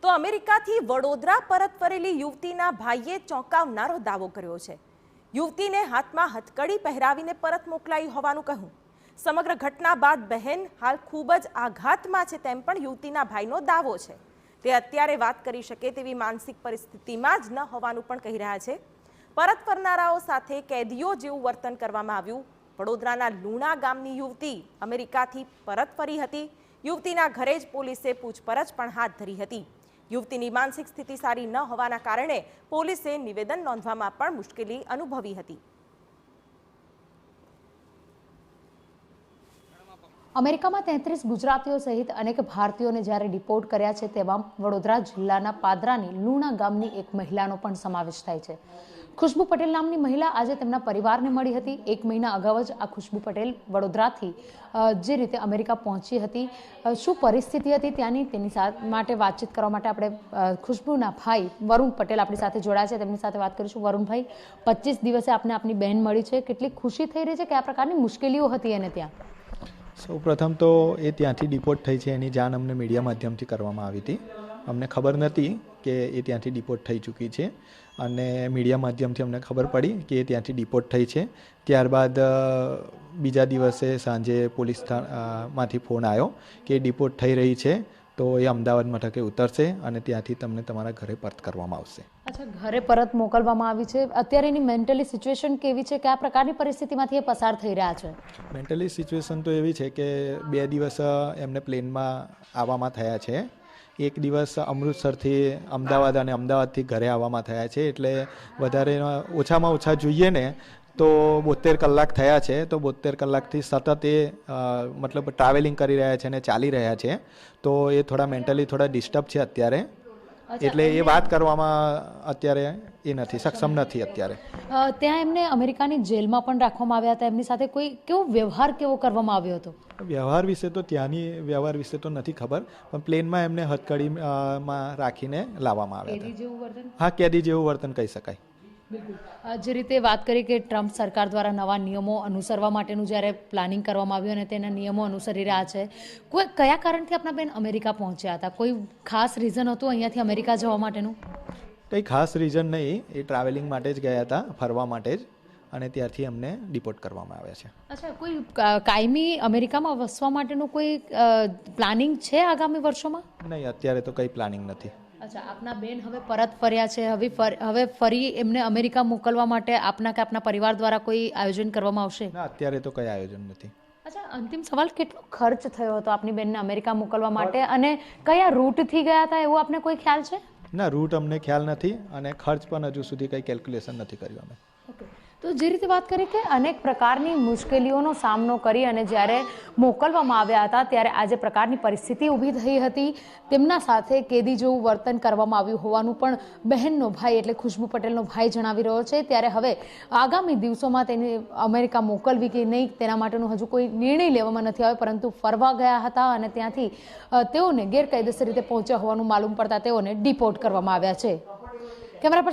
તો અમેરિકાથી વડોદરા પરત ફરેલી યુવતીના ભાઈએ ચોંકાવનારો દાવો કર્યો છે। યુવતીને હાથમાં હથકડી પહેરાવીને પરત મોકલાઈ હોવાનું કહ્યું। સમગ્ર ઘટના બાદ બહેન હાલ ખૂબ જ આઘાતમાં છે તેમ પણ યુવતીના ભાઈનો દાવો છે। તે અત્યારે વાત કરી શકે તેવી માનસિક પરિસ્થિતિમાં જ ન હોવાનું પણ કહી રહ્યા છે। પરત ફરનારાઓ સાથે કેદીઓ જેવું વર્તન કરવામાં આવ્યું। વડોદરાના લુણા ગામની યુવતી અમેરિકાથી પરત ફરી હતી। યુવતીના ઘરે જ પોલીસે પૂછપરછ પણ હાથ ધરી હતી। યુવતીની માનસિક સ્થિતિ સારી ન હોવાના કારણે પોલીસે નિવેદન નોંધવામાં પણ મુશ્કેલી અનુભવી હતી। અમેરિકામાં 33 ગુજરાતીઓ સહિત અનેક ભારતીયોને જ્યારે ડિપોર્ટ કર્યા છે તેમાં વડોદરા જિલ્લાના પાદરાની લુણા ગામની એક મહિલાનો પણ સમાવેશ થાય છે। ખુશ્બુ પટેલ નામની મહિલા આજે તેમના પરિવારને મળી હતી। 1 મહિના અગાઉ જ આ ખુશ્બુ પટેલ વડોદરાથી જે રીતે અમેરિકા પહોંચી હતી, શું પરિસ્થિતિ હતી ત્યાંની તેની માટે વાતચીત કરવા માટે આપણે ખુશ્બુના ભાઈ વરુણ પટેલ આપણી સાથે જોડાયા છે। તેમની સાથે વાત કરીશું। વરુણભાઈ, 25 દિવસે આપને આપની બહેન મળી છે, કેટલી ખુશી થઈ રહી છે, કયા પ્રકારની મુશ્કેલીઓ હતી એને ત્યાં? સૌપ્રથમ તો એ ત્યાંથી ડિપોર્ટ થઈ છે એની જાણ અમને મીડિયા માધ્યમથી કરવામાં આવી હતી। અમને ખબર નહોતી કે એ ત્યાંથી ડિપોર્ટ થઈ ચૂકી છે અને મીડિયા માધ્યમથી અમને ખબર પડી કે એ ત્યાંથી ડિપોર્ટ થઈ છે। ત્યારબાદ બીજા દિવસે સાંજે પોલીસ માંથી ફોન આવ્યો કે ડિપોર્ટ થઈ રહી છે, તો એ અમદાવાદ મથકે ઉતરશે અને ત્યાંથી તમને તમારા ઘરે પરત કરવામાં આવશે। અચ્છા, ઘરે પરત મોકલવામાં આવી છે। અત્યારે એની મેન્ટલી સિચ્યુએશન કેવી છે? કયા પ્રકારની પરિસ્થિતિમાંથી એ પસાર થઈ રહ્યા છે? મેન્ટલી સિચ્યુએશન તો એવી છે કે 2 દિવસ એમને પ્લેનમાં આવવામાં થયા છે। 1 દિવસ અમૃતસરથી અમદાવાદ અને અમદાવાદથી ઘરે આવવામાં થયા છે, એટલે વધારે ઓછામાં ઓછા જોઈએ ને તો 72 કલાક થયા છે। તો 72 કલાકથી સતત એ મતલબ ટ્રાવેલિંગ કરી રહ્યા છે અને ચાલી રહ્યા છે, તો એ થોડા મેન્ટલી થોડા ડિસ્ટર્બ છે અત્યારે, એટલે એ વાત કરવામાં અત્યારે એ નથી સક્ષમ નથી અત્યારે। ત્યાં એમને અમેરિકાની જેલમાં પણ રાખવામાં આવ્યા હતા। એમની સાથે કોઈ કેવો વ્યવહાર કરવામાં આવ્યો હતો? વ્યવહાર વિશે તો ત્યાંની વ્યવહાર વિશે તો નથી ખબર, પણ પ્લેનમાં એમને હથકડીમાં રાખીને લાવવામાં આવ્યા હતા। હા, કેદી જેવું વર્તન કહી શકાય। બિલકુલ, જે રીતે વાત કરી કે ટ્રમ્પ સરકાર દ્વારા નવા નિયમો અનુસરવા માટેનું જ્યારે પ્લાનિંગ કરવામાં આવ્યું અને તેના નિયમો અનુસરી રહ્યા છે, કોઈ કયા કારણથી આપણા બેન અમેરિકા પહોંચ્યા હતા? કોઈ ખાસ રીઝન હતું અહીંયાથી અમેરિકા જવા માટેનું? કંઈ ખાસ રીઝન નહીં, એ ટ્રાવેલિંગ માટે જ ગયા હતા, ફરવા માટે જ, અને ત્યારથી અમને ડિપોર્ટ કરવામાં આવ્યા છે। અચ્છા, કોઈ કાયમી અમેરિકામાં વસવા માટેનું કોઈ પ્લાનિંગ છે આગામી વર્ષોમાં? નહીં, અત્યારે તો કંઈ પ્લાનિંગ નથી। અચ્છા, આપના બેન હવે પરત ફર્યા છે, હવે ફરી એમને અમેરિકા મોકલવા માટે આપના કે આપના પરિવાર દ્વારા કોઈ આયોજન કરવામાં આવશે? ના, અત્યારે તો કંઈ આયોજન નથી। અચ્છા, અંતિમ સવાલ, કેટલો ખર્ચ થયો હતો આપની બેનને અમેરિકા મોકલવા માટે અને કયા રૂટથી ગયા હતા એવો આપને કોઈ ખ્યાલ છે? ના, રૂટ અમને ખ્યાલ નથી અને ખર્ચ પણ હજુ સુધી કંઈ કેલ્ક્યુલેશન નથી કર્યું અમે। ઓકે, તો જે રીતે વાત કરી કે અનેક પ્રકારની મુશ્કેલીઓનો સામનો કરી અને જ્યારે મોકલવામાં આવ્યા હતા ત્યારે આ જે પ્રકારની પરિસ્થિતિ ઊભી થઈ હતી, તેમના સાથે કેદી જેવું વર્તન કરવામાં આવ્યું હોવાનું પણ બહેનનો ભાઈ એટલે ખુશ્બુ પટેલનો ભાઈ જણાવી રહ્યો છે। ત્યારે હવે આગામી દિવસોમાં તેને અમેરિકા મોકલવી કે નહીં તેના માટેનો હજુ કોઈ નિર્ણય લેવામાં નથી આવ્યો, પરંતુ ફરવા ગયા હતા અને ત્યાંથી તેઓને ગેરકાયદેસર રીતે પહોંચ્યા હોવાનું માલુમ પડતા તેઓને ડિપોર્ટ કરવામાં આવ્યા છે। કેમેરા